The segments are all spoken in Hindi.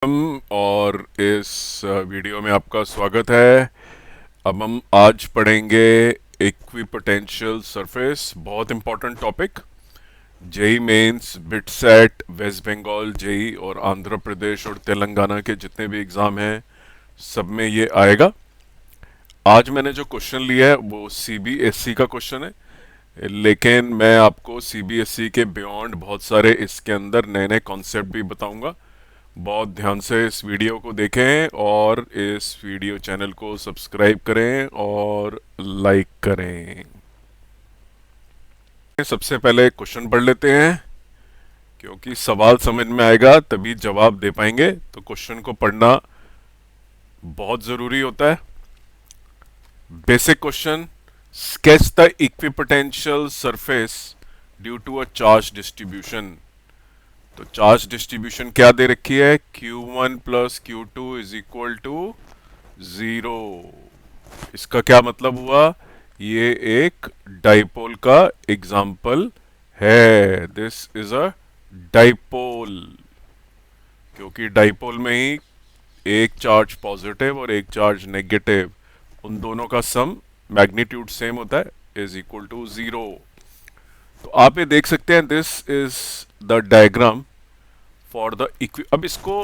और इस वीडियो में आपका स्वागत है। अब हम आज पढ़ेंगे इक्विपोटेंशियल सरफेस, बहुत important topic. JEE mains, BITSAT, West Bengal JEE और आंध्र प्रदेश और तेलंगाना के जितने भी एग्ज़ाम हैं सब में ये आएगा। आज मैंने जो क्वेश्चन लिया है वो सीबीएसई का क्वेश्चन है, लेकिन मैं आपको सीबीएसई के बियॉन्ड बहुत सारे इसके अंदर नए नए कॉन्सेप्ट भी बताऊंगा। बहुत ध्यान से इस वीडियो को देखें और इस वीडियो चैनल को सब्सक्राइब करें और लाइक करें। सबसे पहले क्वेश्चन पढ़ लेते हैं, क्योंकि सवाल समझ में आएगा तभी जवाब दे पाएंगे, तो क्वेश्चन को पढ़ना बहुत ज़रूरी होता है। Basic question, sketch the equipotential surface due to a charge distribution. तो चार्ज डिस्ट्रीब्यूशन क्या दे रखी है? Q1 plus Q2 is equal to 0। इसका क्या मतलब हुआ? ये एक डाइपोल का एग्जाम्पल है। दिस इज अ डाइपोल, क्योंकि डाइपोल में ही एक चार्ज पॉजिटिव और एक चार्ज नेगेटिव, उन दोनों का सम मैग्नीट्यूड सेम होता है, इज इक्वल टू 0। तो आप ये देख सकते हैं, this is the diagram for the अब इसको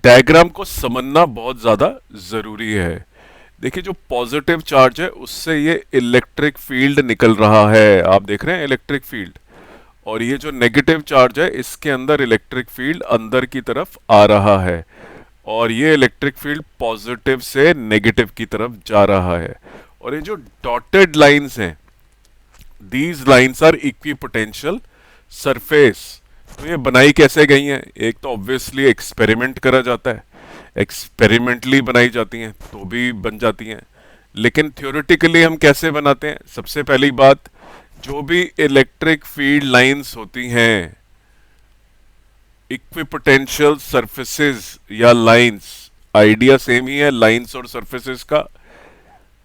डायग्राम को समझना बहुत ज़्यादा ज़रूरी है। देखिए, जो पॉजिटिव चार्ज है उससे ये इलेक्ट्रिक फील्ड निकल रहा है, आप देख रहे हैं इलेक्ट्रिक फील्ड। और ये जो नेगेटिव चार्ज है इसके अंदर इलेक्ट्रिक फील्ड अंदर की तरफ आ रहा है, और ये इलेक्ट्रिक फील्ड पॉजिटिव से नेगेटिव की तरफ जा रहा है। और ये जो डॉटेड लाइंस हैं, these lines are equipotential surface. तो ये बनाई कैसे गई हैं? एक तो ऑब्वियसली एक्सपेरिमेंट करा जाता है, एक्सपेरिमेंटली बनाई जाती हैं तो भी बन जाती हैं। लेकिन थ्योरेटिकली हम कैसे बनाते हैं? सबसे पहली बात, जो भी इलेक्ट्रिक फील्ड लाइंस होती हैं, इक्विपोटेंशियल सरफेसेस या लाइंस, आइडिया सेम ही है लाइंस और सरफेसेस का,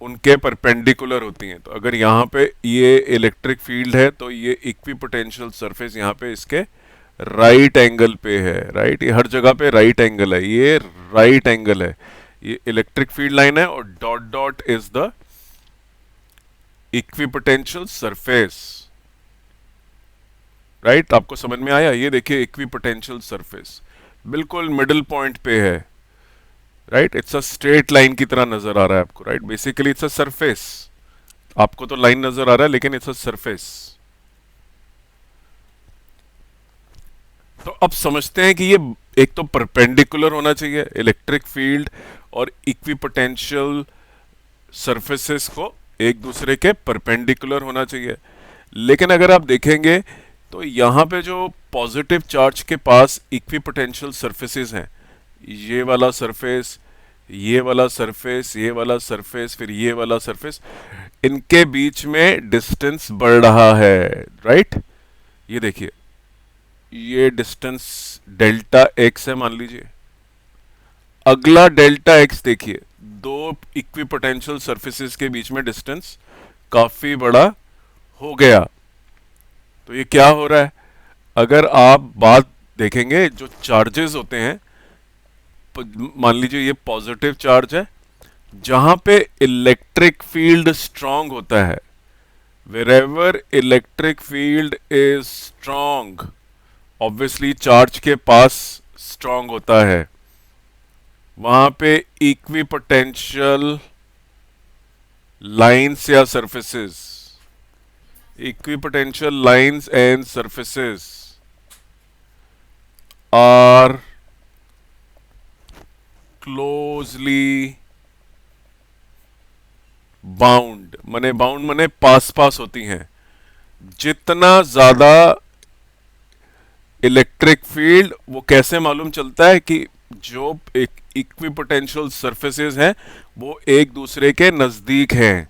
उनके परपेंडिकुलर होती हैं। तो अगर यहाँ पे ये इलेक्ट्रिक फील्ड है तो ये इक्विपोटेंशियल सरफेस यहाँ पे इसके राइट एंगल पे है। राइट, ये हर जगह पे राइट एंगल है, ये राइट एंगल है, ये इलेक्ट्रिक फील्ड लाइन है, और dot dot is the equipotential surface. Right, आपको समझ में आया? ये देखिए इक्विपोटेंशियल सरफेस बिल्कुल मिडिल पॉइंट पे है। Right, it's a straight line की तरह नजर आ रहा है आपको। Right, basically it's a surface. आपको तो लाइन नजर आ रहा है लेकिन इट्स अ सरफेस। तो अब समझते हैं कि ये एक तो परपेंडिकुलर होना चाहिए, इलेक्ट्रिक फील्ड और इक्विपोटेंशियल सरफेसेस को एक दूसरे के परपेंडिकुलर होना चाहिए। लेकिन अगर आप देखेंगे तो यहाँ पे जो पॉजिटिव चार्ज के पास इक्विपोटेंशियल सरफेसेस हैं, ये वाला सरफेस, ये वाला सरफेस, ये वाला सरफेस, फिर ये वाला सरफेस, इनके बीच में डिस्टेंस बढ़ रहा है। राइट, ये देखिए, ये डिस्टेंस डेल्टा एक्स है मान लीजिए। अगला डेल्टा एक्स देखिए, दो इक्विपोटेंशियल सरफेसेस के बीच में डिस्टेंस काफी बड़ा हो गया। तो ये क्या हो रहा है? अगर आप बात देखेंगे, जो चार्जेस होते हैं, मान लीजिए ये पॉजिटिव चार्ज है, जहां पे इलेक्ट्रिक फील्ड स्ट्रांग होता है, wherever electric field is strong, obviously charge के पास स्ट्रांग होता है, वहां पे इक्विपोटेंशियल लाइंस या surfaces, equipotential lines and surfaces are closely bound मने पास पास होती हैं। जितना ज्यादा इलेक्ट्रिक फील्ड, वो कैसे मालूम चलता है कि जो एक इक्विपोटेंशियल सरफेसेस हैं वो एक दूसरे के नजदीक हैं।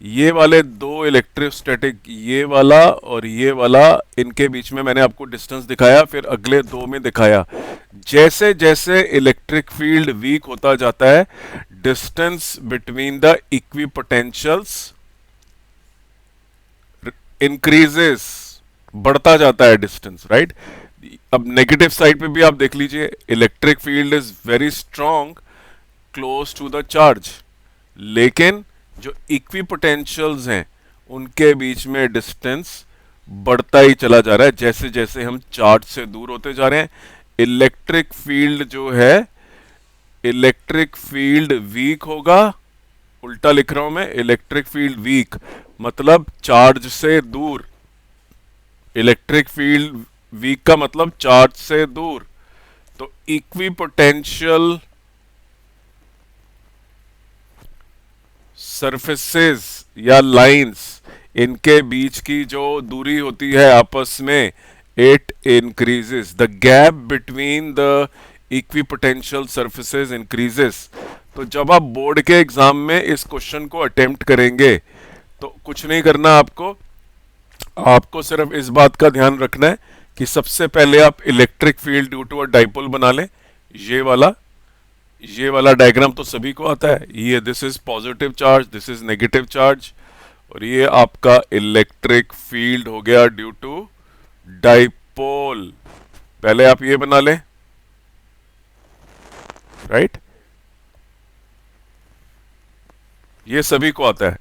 ये वाले दो इलेक्ट्रोस्टैटिक, ये वाला और ये वाला, इनके बीच में मैंने आपको डिस्टेंस दिखाया, फिर अगले दो में दिखाया। जैसे जैसे इलेक्ट्रिक फील्ड वीक होता जाता है, distance between the equipotentials increases, बढ़ता जाता है डिस्टेंस। राइट, अब नेगेटिव साइड पे भी आप देख लीजिए, electric field is very strong close to the charge, लेकिन जो इक्विपोटेंशियल्स हैं उनके बीच में डिस्टेंस बढ़ता ही चला जा रहा है जैसे जैसे हम चार्ज से दूर होते जा रहे हैं। इलेक्ट्रिक फील्ड जो है, इलेक्ट्रिक फील्ड वीक होगा, उल्टा लिख रहा हूं मैं, इलेक्ट्रिक फील्ड वीक मतलब चार्ज से दूर, इलेक्ट्रिक फील्ड वीक का मतलब चार्ज से दूर। तो इक्विपोटेंशियल सरफेसेस या लाइंस, इनके बीच की जो दूरी होती है आपस में, it increases, the gap between the equipotential surfaces increases. तो जब आप बोर्ड के एग्जाम में इस क्वेश्चन को अटेम्प्ट करेंगे तो कुछ नहीं करना आपको, आपको सिर्फ इस बात का ध्यान रखना है कि सबसे पहले आप electric field due to a dipole बना लें। ये वाला डायग्राम तो सभी को आता है, ये this is positive charge, this is negative charge, और ये आपका इलेक्ट्रिक फील्ड हो गया ड्यू टू डाइपोल। पहले आप ये बना लें, राइट, ये सभी को आता है,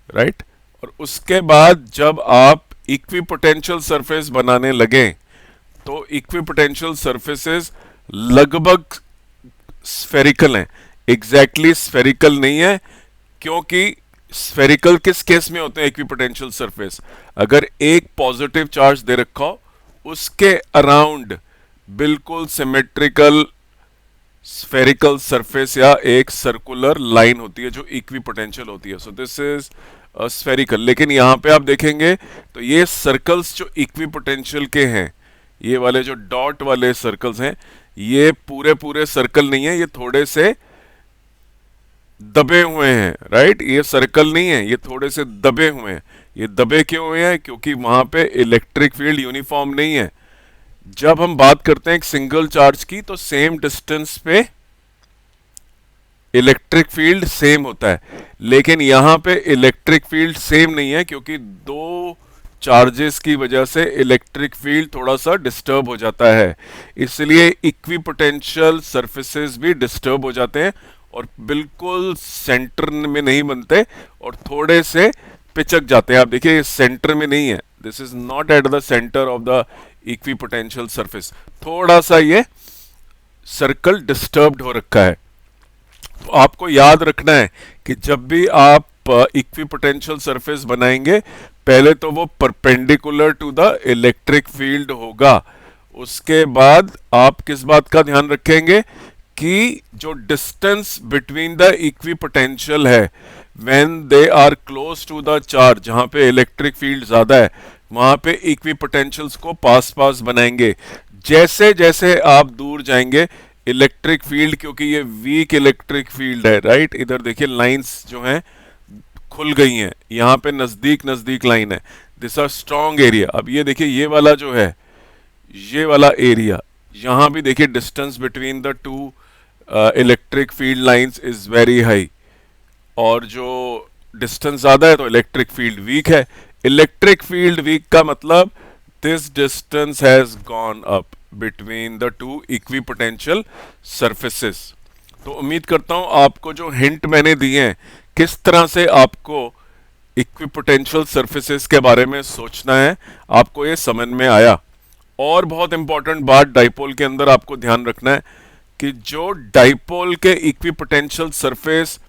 राइट। और उसके बाद जब आप इक्विपोटेंशियल सरफेस बनाने लगे तो इक्विपोटेंशियल सरफेसेस लगभग स्फेरिकल हैं, एग्जैक्टली स्फेरिकल नहीं है, क्योंकि स्फेरिकल किस केस में होते हैं इक्विपोटेंशियल सरफेस, अगर एक पॉजिटिव चार्ज दे रखा हो उसके अराउंड बिल्कुल सिमेट्रिकल स्फेरिकल सरफेस या एक सर्कुलर लाइन होती है जो इक्विपोटेंशियल होती है। So this is spherical. लेकिन यहां पे आप देखेंगे तो ये सर्कल्स जो इक्विपोटेंशियल के हैं, ये वाले जो डॉट वाले सर्कल्स हैं, ये पूरे पूरे सर्कल नहीं है, ये थोड़े से दबे हुए हैं, राइट, ये सर्कल नहीं है, ये थोड़े से दबे हुए हैं। ये दबे क्यों हुए हैं? क्योंकि वहां पे इलेक्ट्रिक फील्ड यूनिफॉर्म नहीं है। जब हम बात करते हैं एक सिंगल चार्ज की तो सेम डिस्टेंस पे इलेक्ट्रिक फील्ड सेम होता है, लेकिन यहां पे इलेक्ट्रिक फील्ड सेम नहीं है क्योंकि दो चार्जेस की वजह से इलेक्ट्रिक फील्ड थोड़ा सा डिस्टर्ब हो जाता है, इसलिए इक्विपोटेंशियल सरफेसेस भी डिस्टर्ब हो जाते हैं और बिल्कुल सेंटर में नहीं बनते और थोड़े से पिचक जाते हैं। आप देखिए सेंटर में नहीं है, this is not at the centre of the equipotential surface, थोड़ा सा ये सर्कल डिस्टर्ब्ड हो रखा है। तो आपको याद रखना है कि जब भी आप इक्विपोटेंशियल सरफेस बनाएंगे पहले तो वो perpendicular to the electric field होगा, उसके बाद आप किस बात का ध्यान रखेंगे कि जो डिस्टेंस बिटवीन द इक्विपोटेंशियल है when they are close to the charge, जहां पे इलेक्ट्रिक फील्ड ज्यादा है वहां पे इक्विपोटेंशियल्स को पास पास बनाएंगे। जैसे जैसे आप दूर जाएंगे इलेक्ट्रिक फील्ड, क्योंकि ये वीक इलेक्ट्रिक फील्ड है, राइट, इधर देखिए लाइंस जो हैं खुल गई हैं, यहाँ पे नजदीक नजदीक लाइन है, दिस आर स्ट्रॉन्ग एरिया। अब ये देखिए ये वाला जो है, ये वाला एरिया, यहाँ भी देखिए distance between the two electric field lines is very high, और जो डिस्टेंस ज्यादा है तो इलेक्ट्रिक फील्ड वीक है। इलेक्ट्रिक फील्ड वीक का मतलब this distance has gone up between the two equipotential surfaces. तो उम्मीद करता हूं आपको जो हिंट मैंने दिए हैं किस तरह से आपको इक्विपोटेंशियल सरफेसेस के बारे में सोचना है, आपको ये समझ में आया। और बहुत इंपॉर्टेंट बात डाइपोल के अंदर आपको ध्यान रखना है कि जो डाइपोल के इक्विपोटेंशियल सरफेस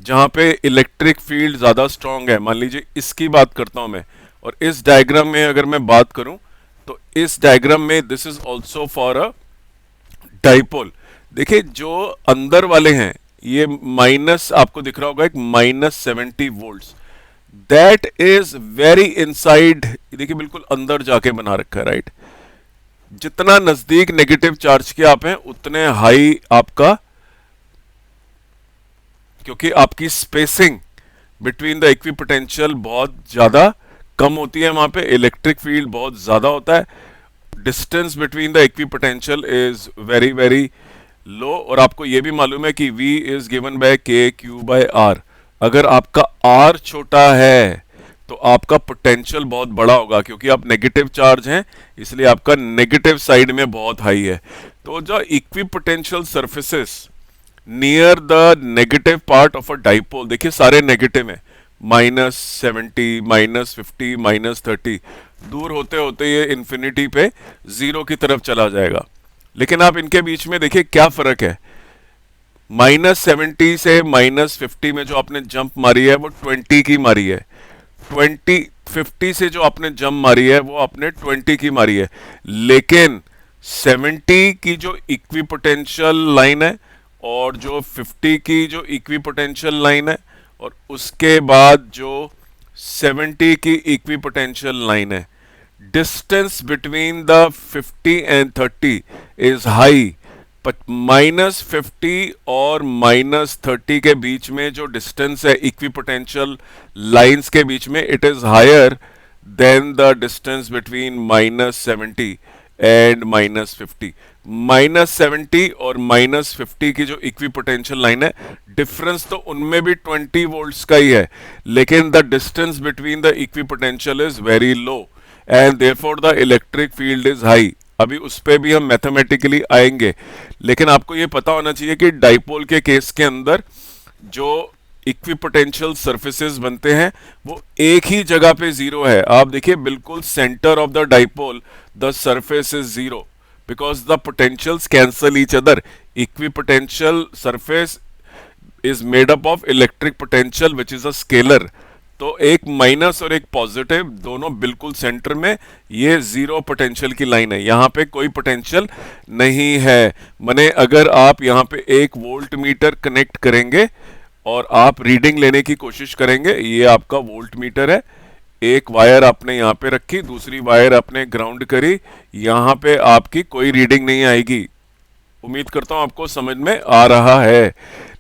जहां पे इलेक्ट्रिक फील्ड ज्यादा स्ट्रांग है, मान लीजिए इसकी बात करता हूं मैं, और इस डायग्राम में अगर मैं बात करूं तो इस डायग्राम में this is also for a dipole. देखिए जो अंदर वाले हैं ये माइनस, आपको दिख रहा होगा एक -70 volts, that is very inside, देखिए बिल्कुल अंदर जाके बना रखा है, राइट। जितना नजदीक नेगेटिव चार्ज के आप हैं उतने हाई आपका, क्योंकि आपकी स्पेसिंग बिटवीन द इक्विपोटेंशियल बहुत ज्यादा कम होती है, वहां पे इलेक्ट्रिक फील्ड बहुत ज्यादा होता है, distance between the equipotential is very very low, और आपको यह भी मालूम है कि V is given by K Q by R। अगर आपका R छोटा है तो आपका पोटेंशियल बहुत बड़ा होगा, क्योंकि आप नेगेटिव चार्ज हैं इसलिए आपका नेगेटिव साइड में बहुत हाई है। तो जो equi potential surfaces near the negative part of a dipole, देखिए सारे नेगेटिव हैं, -70, -50, -30, दूर होते होते ये इन्फिनिटी पे जीरो की तरफ चला जाएगा। लेकिन आप इनके बीच में देखिए क्या फर्क है, -70 से -50 में जो आपने जंप मारी है वो 20 की मारी है, 50 से जो आपने जंप मारी है वो आपने 20 की मारी है। लेकिन 70 की जो इक्वी पोटेंशियल लाइन है और जो 50 की जो इक्वी पोटेंशियल लाइन है और उसके बाद जो 70 की इक्वी पोटेंशियल लाइन है, distance between the 50 and 30 is high. -50 और -30 के बीच में जो डिस्टेंस है इक्वी पोटेंशियल लाइन्स के बीच में, it is higher than the distance between -70 and -50। -70 और -50 की जो इक्वी पोटेंशियल लाइन है, डिफरेंस तो उनमें भी 20 वोल्ट्स का ही है, लेकिन the distance between the equipotential is very low and therefore the electric field is high. अभी उस पर भी हम मैथमेटिकली आएंगे, लेकिन आपको ये पता होना चाहिए कि डाइपोल के केस के अंदर जो इक्विपोटेंशियल सरफेसेस बनते हैं वो एक ही जगह पे जीरो है। आप देखिए बिल्कुल centre of the dipole the surface is zero because the potentials cancel each other. Equipotential surface is made up of electric potential which is a scalar. तो एक माइनस और एक पॉजिटिव दोनों बिल्कुल सेंटर में, ये जीरो पोटेंशियल की लाइन है, यहाँ पे कोई पोटेंशियल नहीं है। माने अगर आप यहाँ पे एक वोल्ट मीटर कनेक्ट करेंगे और आप रीडिंग लेने की कोशिश करेंगे, ये आपका वोल्ट मीटर है, एक वायर आपने यहाँ पे रखी, दूसरी वायर आपने ग्राउंड करी, यहाँ पे आपकी कोई रीडिंग नहीं आएगी। उम्मीद करता हूँ आपको समझ में आ रहा है।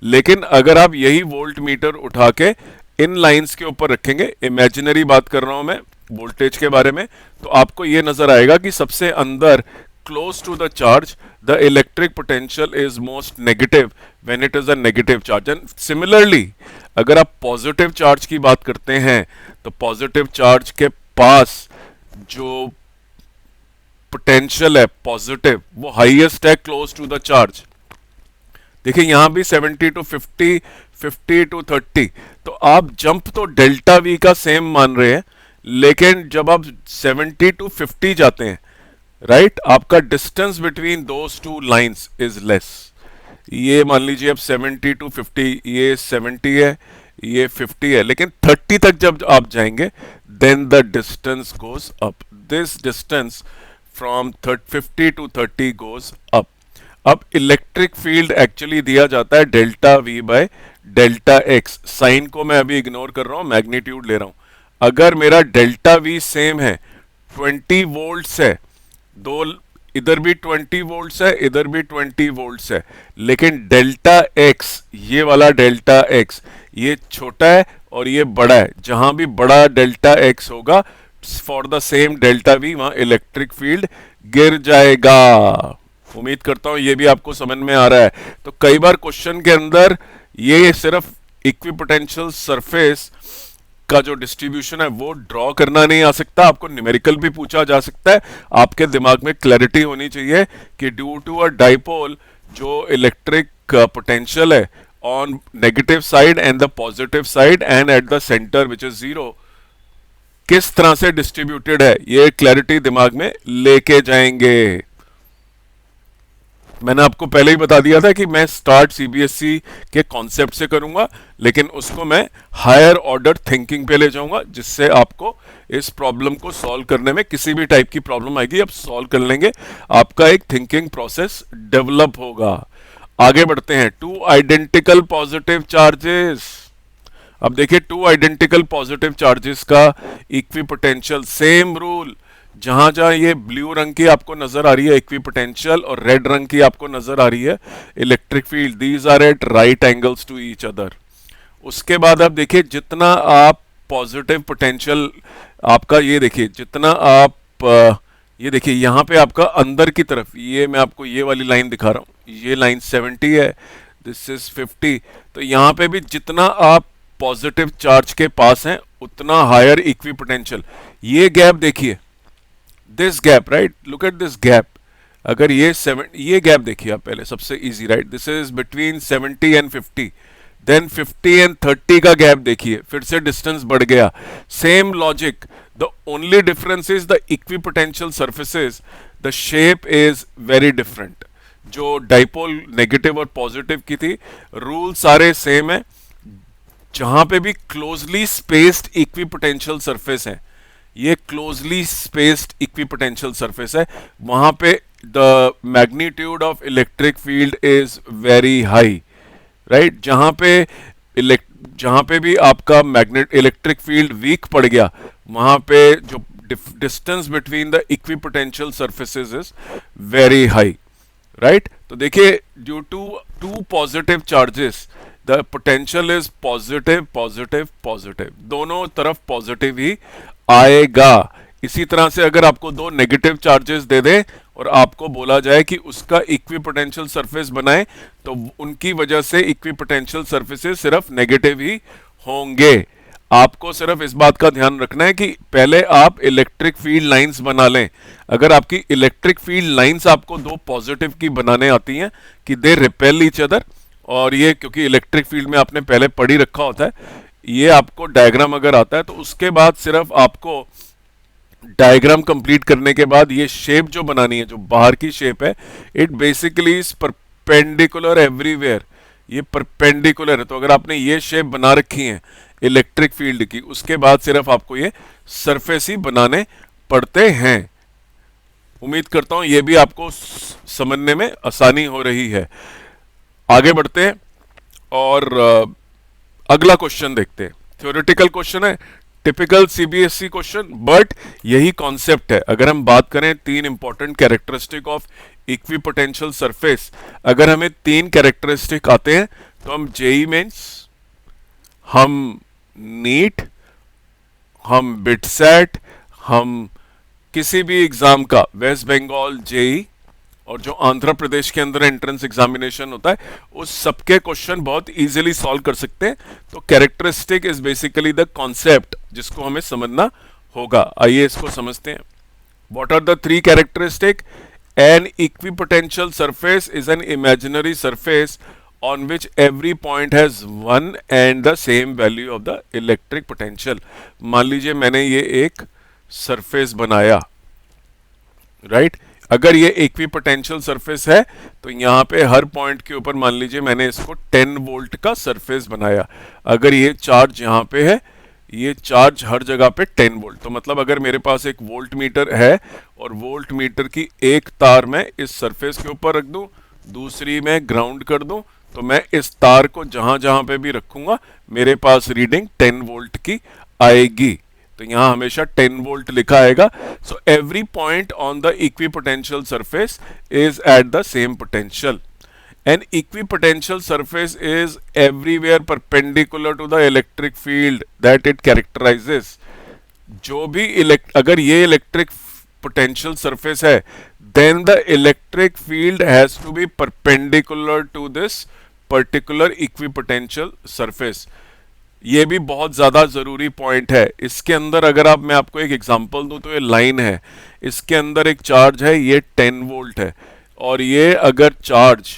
लेकिन अगर आप यही वोल्ट मीटर उठा के इन लाइंस के ऊपर रखेंगे, इमेजिनरी बात कर रहा हूं मैं वोल्टेज के बारे में, तो आपको ये नजर आएगा कि सबसे अंदर close to the charge the electric potential is most negative when it is a negative charge. And similarly अगर आप पॉजिटिव चार्ज की बात करते हैं तो पॉजिटिव चार्ज के पास जो पोटेंशियल है पॉजिटिव वो हाईएस्ट है क्लोज टू द चार्ज। देखिए यहां भी 70 टू 50, 50 टू 30, तो आप जंप तो डेल्टा वी का सेम मान रहे हैं, लेकिन जब आप 70 टू 50 जाते हैं, राइट, आपका distance between those two lines is less. ये मान लीजिए अब 70 टू 50, ये 70 है, ये 50 है, लेकिन 30 तक जब आप जाएंगे then the distance goes up. This distance from 50 to 30 goes up. अब इलेक्ट्रिक फील्ड एक्चुअली दिया जाता है delta V by delta X. Sign को मैं अभी इग्नोर कर रहा हूं, मैग्नीट्यूड ले रहा हूं। अगर मेरा डेल्टा वी सेम है, 20 वोल्ट्स है, दो इधर भी 20 वोल्ट्स है, इधर भी 20 वोल्ट्स है, लेकिन डेल्टा एक्स, ये वाला डेल्टा एक्स, ये छोटा है और ये बड़ा है। जहां भी बड़ा डेल्टा एक्स होगा for the same delta we, वहां इलेक्ट्रिक फील्ड गिर जाएगा। उम्मीद करता हूं ये भी आपको समझ में आ रहा है। तो कई बार क्वेश्चन के अंदर ये सिर्फ इक्विपोटेंशियल सरफेस का जो डिस्ट्रीब्यूशन है वो ड्रॉ करना नहीं आ सकता, आपको न्यूमेरिकल भी पूछा जा सकता है। आपके दिमाग में क्लैरिटी होनी चाहिए कि ड्यू टू अ डाइपोल जो इलेक्ट्रिक पोटेंशियल है on negative side and the positive side and at the centre which is zero, किस तरह से डिस्ट्रीब्यूटेड है, ये क्लैरिटी दिमाग में लेके जाएंगे। मैंने आपको पहले ही बता दिया था कि मैं स्टार्ट सीबीएसई के कॉन्सेप्ट से करूंगा, लेकिन उसको मैं हायर ऑर्डर थिंकिंग पे ले जाऊंगा, जिससे आपको इस प्रॉब्लम को सॉल्व करने में किसी भी टाइप की प्रॉब्लम आएगी आप सॉल्व कर लेंगे, आपका एक थिंकिंग प्रोसेस डेवलप होगा। आगे बढ़ते हैं। Two identical positive charges. अब देखिए टू आइडेंटिकल पॉजिटिव चार्जेस का इक्विपोटेंशियल, सेम रूल, जहां जहां ये ब्लू रंग की आपको नजर आ रही है इक्विपोटेंशियल और रेड रंग की आपको नजर आ रही है electric field, these are at right angles to each other. उसके बाद आप देखिए जितना आप पॉजिटिव पोटेंशियल आपका, ये देखिए जितना आप ये देखिए यहाँ पे आपका अंदर की तरफ, ये मैं आपको ये वाली लाइन दिखा रहा हूँ, ये लाइन 70 है, दिस इज 50, तो यहाँ पे भी जितना आप पॉजिटिव चार्ज के पास हैं उतना हायर इक्विपोटेंशियल। ये गैप देखिए, this gap, right, look at this gap. अगर ये गैप देखिए आप पहले, सबसे easy, right, this is between 70 and 50, then 50 and 30 का गैप देखिए, फिर से डिस्टेंस बढ़ गया। Same logic, the only difference is the equipotential surfaces, the shape is very different. जो डाइपोल नेगेटिव और पॉजिटिव की थी, रूल सारे सेम है। जहां पे भी क्लोजली स्पेस्ड इक्विपोटेंशियल सरफेस है, ये क्लोजली स्पेस्ड इक्विपोटेंशियल सरफेस है, वहां पे the magnitude of electric field is very high, right. जहां पे भी आपका मैग्नेट इलेक्ट्रिक फील्ड वीक पड़ गया, वहां पे जो distance between the equipotential surfaces is very high, right. तो देखिए, due to two positive charges the potential is positive positive positive, दोनों तरफ पॉजिटिव ही आएगा। इसी तरह से अगर आपको दो नेगेटिव चार्जेस दे दें और आपको बोला जाए कि उसका इक्विपोटेंशियल सरफेस बनाए, तो उनकी वजह से इक्विपोटेंशियल सरफेसेस सिर्फ नेगेटिव ही होंगे। आपको सिर्फ इस बात का ध्यान रखना है कि पहले आप इलेक्ट्रिक फील्ड लाइंस बना लें। अगर आपकी इलेक्ट्रिक फील्ड लाइंस आपको दो पॉजिटिव की बनाने आती हैं कि दे रिपेल ईच अदर, और ये क्योंकि इलेक्ट्रिक फील्ड में आपने पहले पढ़ ही रखा होता है, ये आपको डायग्राम अगर आता है तो उसके बाद सिर्फ आपको डायग्राम कंप्लीट करने के बाद ये शेप जो बनानी है, जो बाहर की शेप है, it basically is perpendicular everywhere, ये परपेंडिकुलर है। तो अगर आपने ये शेप बना रखी है इलेक्ट्रिक फील्ड की, उसके बाद सिर्फ आपको ये सरफेस ही बनाने पड़ते हैं। उम्मीद करता हूं ये भी आपको समझने में आसानी हो रही है। आगे बढ़ते हैं और अगला क्वेश्चन देखते हैं। थ्योरेटिकल क्वेश्चन है, टिपिकल सीबीएसई क्वेश्चन, बट यही कॉन्सेप्ट है। अगर हम बात करें तीन important characteristic of equipotential surface, अगर हमें तीन कैरेक्टरिस्टिक आते हैं तो हम जेई मेंस, हम नीट, हम बिटसेट, हम किसी भी एग्जाम का, वेस्ट बंगाल जेई और जो आंध्र प्रदेश के अंदर एंट्रेंस एग्जामिनेशन होता है, उस सबके क्वेश्चन बहुत इजीली सॉल्व कर सकते हैं। तो characteristic is basically the concept जिसको हमें समझना होगा। आइए इसको समझते हैं। What are the three characteristic? An equipotential surface is an imaginary surface on which every point has one and the same value of the electric potential। मान लीजिए मैंने ये एक सरफेस बनाया, राइट। अगर ये इक्विपोटेंशियल सरफेस है तो यहाँ पे हर पॉइंट के ऊपर मान लीजिए मैंने इसको 10 वोल्ट का सरफेस बनाया। अगर ये चार्ज यहाँ पे है, ये चार्ज हर जगह पे 10 वोल्ट, तो मतलब अगर मेरे पास एक वोल्ट मीटर है और वोल्ट मीटर की एक तार मैं इस सरफेस के ऊपर रख दूं, दूसरी मैं ग्राउंड कर दूं, तो मैं इस तार को जहां जहां पे भी रखूंगा मेरे पास रीडिंग 10 वोल्ट की आएगी। तो यहां हमेशा 10 वोल्ट लिखा आएगा। So every point on the equipotential surface is at the same potential. An equipotential surface is everywhere perpendicular to the electric field that it characterises. जो भी अगर ये इलेक्ट्रिक पोटेंशियल सरफेस है, then the electric field has to be perpendicular to this particular equipotential surface। ये भी बहुत ज़्यादा ज़रूरी पॉइंट है। इसके अंदर अगर मैं आपको एक एग्जांपल दूं तो ये लाइन है, इसके अंदर एक चार्ज है, ये 10 वोल्ट है, और ये अगर चार्ज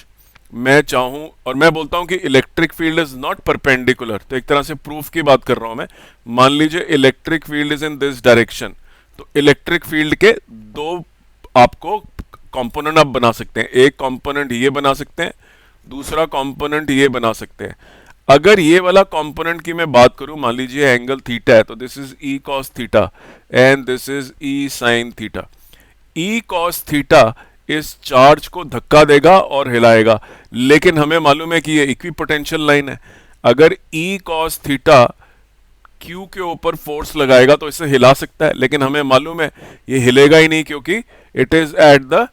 मैं चाहूं और मैं बोलता हूं कि electric field is not perpendicular, तो एक तरह से प्रूफ की बात कर रहा हूं मैं। मान लीजिए electric field is in this direction, तो इलेक्ट्रिक फील्ड के दो आपको कंपोनेंट आप बना सकते हैं। एक कंपोनेंट ये बना सकते हैं, दूसरा कंपोनेंट ये बना सकते हैं। अगर ये वाला कंपोनेंट की मैं बात करूं, मान लीजिए एंगल थीटा है, तो this is E cos theta and this is E sine theta. E cos theta इस चार्ज को धक्का देगा और हिलाएगा, लेकिन हमें मालूम है कि ये इक्विपोटेंशियल लाइन है। अगर ई कॉस थीटा Q के ऊपर फोर्स लगाएगा तो इसे हिला सकता है, लेकिन हमें मालूम है ये हिलेगा ही नहीं, क्योंकि it is at the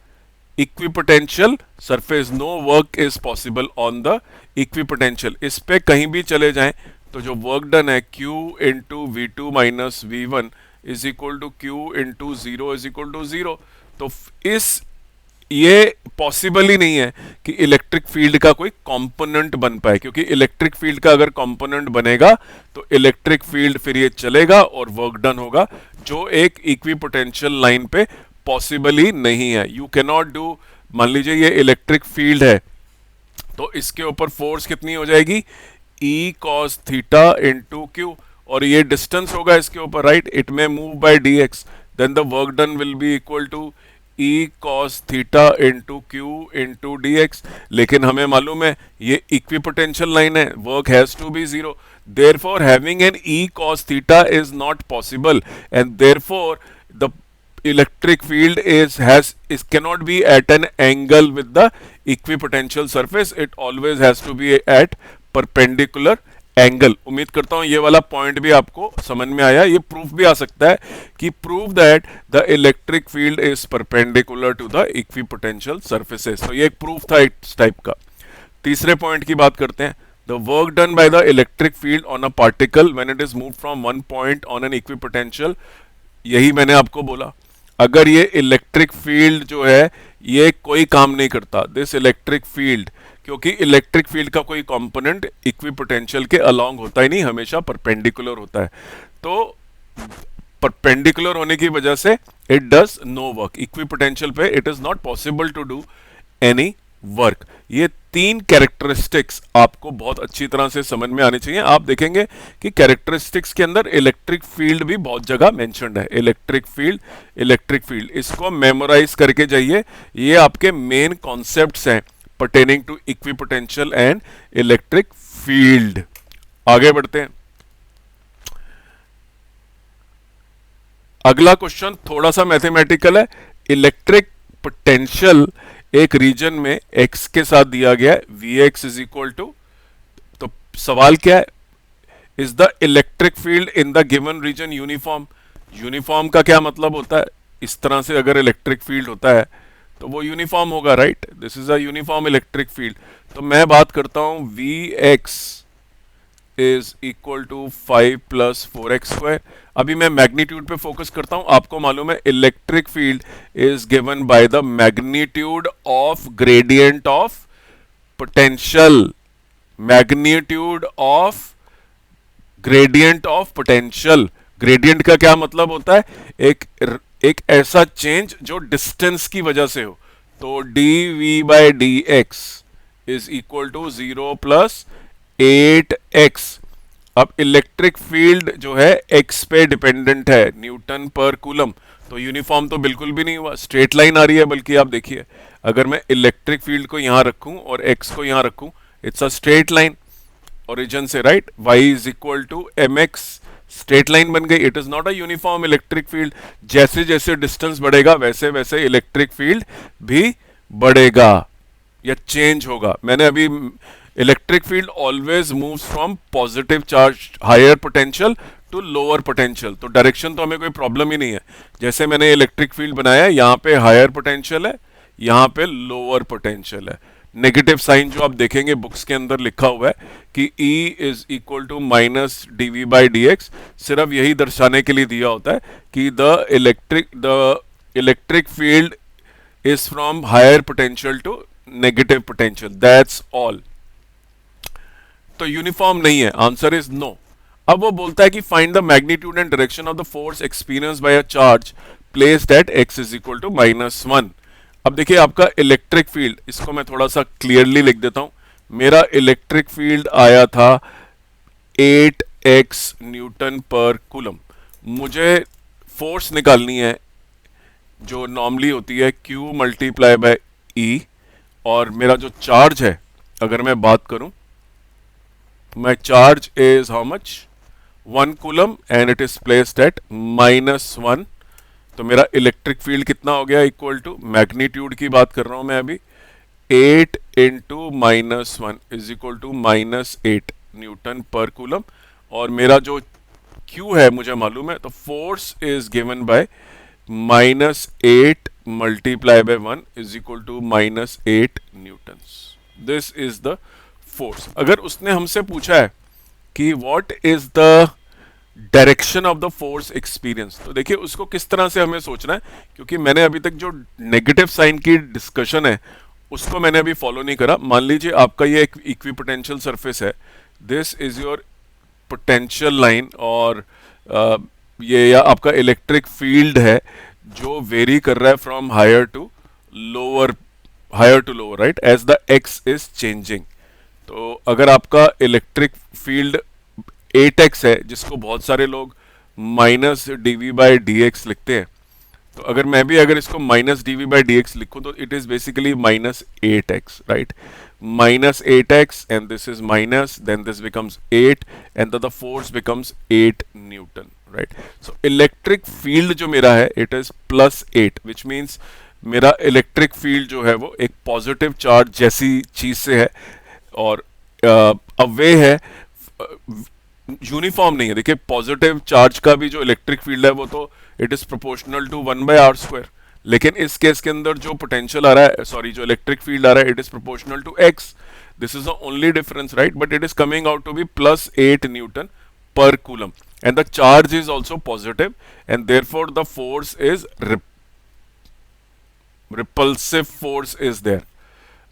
equipotential surface. No work is possible on the equipotential. इस पे कहीं भी चले जाएं तो जो वर्क डन है Q into V2 minus V1 is equal to Q into 0 is equal to 0। तो इस ये पॉसिबल ही नहीं है कि इलेक्ट्रिक फील्ड का कोई कंपोनेंट बन पाए, क्योंकि इलेक्ट्रिक फील्ड का अगर कंपोनेंट बनेगा तो इलेक्ट्रिक फील्ड फिर ये चलेगा और वर्क डन होगा, जो एक इक्विपोटेंशियल लाइन पे पॉसिबल ही नहीं है। यू कैन नॉट डू, मान लीजिए ये इलेक्ट्रिक फील्ड है तो इसके ऊपर फोर्स कितनी हो जाएगी, E cos theta into Q, और ये डिस्टेंस होगा इसके ऊपर, right, it may move by D X, then the work done will be equal to E cos theta into Q into D X. लेकिन हमें मालूम है ये इक्विपोटेंशियल लाइन है, work has to be zero, therefore having an E cos theta is not possible, and therefore the electric field is cannot be at an angle with the equipotential surface, it always has to be at perpendicular angle. उम्मीद करता हूं ये वाला पॉइंट भी आपको समझ में आया। ये प्रूफ भी आ सकता है कि prove that the electric field is perpendicular to the equipotential surfaces. तो ये एक प्रूफ था इस टाइप का। तीसरे पॉइंट की बात करते हैं। The work done by the electric field on a particle when it is move from one point on an equipotential, यही मैंने आपको बोला, अगर ये इलेक्ट्रिक फील्ड जो है ये कोई काम नहीं करता, दिस इलेक्ट्रिक फील्ड, क्योंकि इलेक्ट्रिक फील्ड का कोई कंपोनेंट इक्विपोटेंशियल के अलोंग होता ही नहीं, हमेशा परपेंडिकुलर होता है। तो परपेंडिकुलर होने की वजह से it does no work, equipotential पे it is not possible to do any work. ये तीन कैरेक्टरिस्टिक्स आपको बहुत अच्छी तरह से समझ में आनी चाहिए। आप देखेंगे कि कैरेक्टरिस्टिक्स के अंदर इलेक्ट्रिक फील्ड भी बहुत जगह मेंशन्ड है। इलेक्ट्रिक फील्ड, इसको मेमोराइज करके जाइए, ये आपके मेन कॉन्सेप्ट्स हैं pertaining to equipotential and electric field. आगे बढ़ते हैं। अगला क्वेश्चन थोड़ा सा मैथमेटिकल है। इलेक्ट्रिक पोटेंशियल एक रीजन में x के साथ दिया गया है, Vx इज इक्वल टू, तो सवाल क्या है, is the electric field in the given region uniform. Uniform का क्या मतलब होता है, इस तरह से अगर इलेक्ट्रिक फील्ड होता है तो वो यूनिफॉर्म होगा, right, this is a uniform electric field. तो मैं बात करता हूं Vx is equal to 5 plus 4x square. अभी मैं मैग्नीट्यूड पे फोकस करता हूं। आपको मालूम है electric field is given by the magnitude of gradient of potential, magnitude of gradient of potential. Gradient का क्या मतलब होता है, एक ऐसा चेंज जो डिस्टेंस की वजह से हो। तो dv by dx is equal to 0 plus 8x। अब इलेक्ट्रिक फील्ड जो है x पे डिपेंडेंट है, न्यूटन पर कूलम, तो यूनिफॉर्म तो बिल्कुल भी नहीं हुआ, स्ट्रेट लाइन आ रही है। बल्कि आप देखिए, अगर मैं इलेक्ट्रिक फील्ड को यहां रखूं और x को यहां रखूं, it's a straight line origin से, right, y is equal to mx, straight line बन गई। It is not a uniform electric field. जैसे जैसे डिस्टेंस बढ़ेगा वैसे वैसे इलेक्ट्रिक फील्ड भी बढ़ेगा या चेंज होगा। मैंने अभी electric field always moves from positive charge higher potential to lower potential, तो डायरेक्शन तो हमें कोई प्रॉब्लम ही नहीं है। जैसे मैंने इलेक्ट्रिक फील्ड बनाया है, यहाँ पे हायर पोटेंशियल है, यहाँ पे लोअर पोटेंशियल है। नेगेटिव साइन जो आप देखेंगे बुक्स के अंदर लिखा हुआ है कि E is equal to minus dv by dx, सिर्फ यही दर्शाने के लिए दिया होता है कि the electric field is from higher potential to negative potential, that's all. तो यूनिफॉर्म नहीं है, आंसर इज नो। अब वो बोलता है कि find the magnitude and direction of the force experience by a charge placed at x is equal to -1। अब देखिए आपका इलेक्ट्रिक फील्ड, इसको मैं थोड़ा सा क्लियरली लिख देता हूं। मेरा इलेक्ट्रिक फील्ड आया था 8x न्यूटन पर कूलम। मुझे फोर्स निकालनी है जो नॉर्मली होती है Q मल्टीप्लाई बाय E, और मेरा जो चार्ज है, अगर मैं बात करूं, my charge is how much, 1 coulomb and it is placed at -1। तो मेरा इलेक्ट्रिक फील्ड कितना हो गया, इक्वल टू, मैग्नीट्यूड की बात कर रहा हूं मैं अभी, 8 into -1 is equal to -8 newton per coulomb. और मेरा जो Q है मुझे मालूम है, तो force is given by -8 multiply by 1 is equal to -8 newtons. This is the force. अगर उसने हमसे पूछा है कि what is the direction of the force experience. तो देखिए उसको किस तरह से हमें सोचना है, क्योंकि मैंने अभी तक जो नेगेटिव साइन की डिस्कशन है उसको मैंने अभी फॉलो नहीं करा। मान लीजिए आपका ये एक इक्विपोटेंशियल सरफेस है, this is your potential line, और ये या आपका इलेक्ट्रिक फील्ड है जो वेरी कर रहा है from lower higher to lower, right, as the x is changing. तो अगर आपका इलेक्ट्रिक फील्ड 8x है, जिसको बहुत सारे लोग माइनस dv/dx लिखते हैं, तो अगर इसको माइनस dv/dx लिखूं तो it is basically -8x, right, -8x, and this is minus, then this becomes 8, and the force becomes 8 newton, right. So electric field जो मेरा है इट इज +8, विच मीन्स मेरा इलेक्ट्रिक फील्ड जो है वो एक पॉजिटिव चार्ज जैसी चीज से है, और अवे है, यूनिफॉर्म नहीं है। देखिए पॉजिटिव चार्ज का भी जो इलेक्ट्रिक फील्ड है वो तो it is proportional to 1/r², लेकिन इस केस के अंदर जो पोटेंशियल आ रहा है, सॉरी, जो इलेक्ट्रिक फील्ड आ रहा है, it is proportional to x। This is the only difference, right, but it is coming out to be +8 newton per coulomb, and the charge is also positive, and therefore the force is repulsive force is there.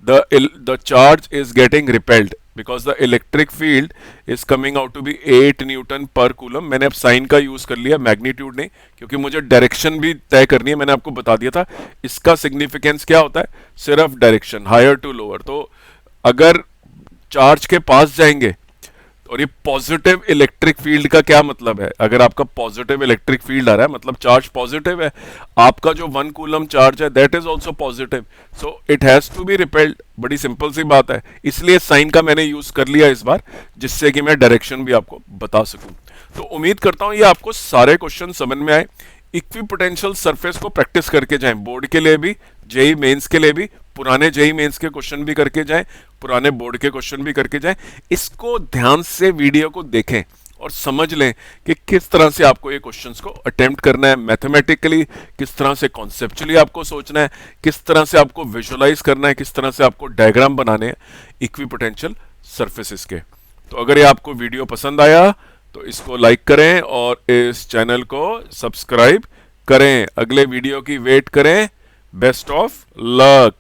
The charge is getting repelled because the electric field is coming out to be 8 newton per coulomb. मैंने अब साइन का यूज कर लिया, मैग्नीट्यूड नहीं, क्योंकि मुझे डायरेक्शन भी तय करनी है। मैंने आपको बता दिया था इसका सिग्निफिकेंस क्या होता है, सिर्फ डायरेक्शन, हायर टू लोअर। तो अगर चार्ज के पास जाएंगे, और ये पॉजिटिव इलेक्ट्रिक फील्ड का क्या मतलब है, अगर आपका पॉजिटिव इलेक्ट्रिक फील्ड आ रहा है मतलब चार्ज पॉजिटिव है, आपका जो 1 कूलम चार्ज है that is also positive, so it has to be repelled. बड़ी सिंपल सी बात है, इसलिए साइन का मैंने यूज कर लिया इस बार, जिससे कि मैं डायरेक्शन भी आपको बता सकूं। तो उम्मीद करता हूं ये आपको सारे क्वेश्चन समझ में आए। इक्विपोटेंशियल सरफेस को प्रैक्टिस करके जाएं, बोर्ड के लिए भी, जेई मेंस के लिए भी, पुराने जेई मेंस के क्वेश्चन भी करके जाएं, पुराने बोर्ड के क्वेश्चन भी करके जाएं। इसको ध्यान से वीडियो को देखें और समझ लें कि किस तरह से आपको ये क्वेश्चंस को अटेम्प्ट करना है मैथमेटिकली, किस तरह से कॉन्सेप्चुअली आपको सोचना है, किस तरह से आपको विजुअलाइज करना है, किस तरह से आपको डायग्राम बनाने हैं इक्विपोटेंशियल सरफेसेस के। तो अगर ये आपको वीडियो पसंद आया तो इसको लाइक करें और इस चैनल को सब्सक्राइब करें। अगले वीडियो की वेट करें। Best of luck.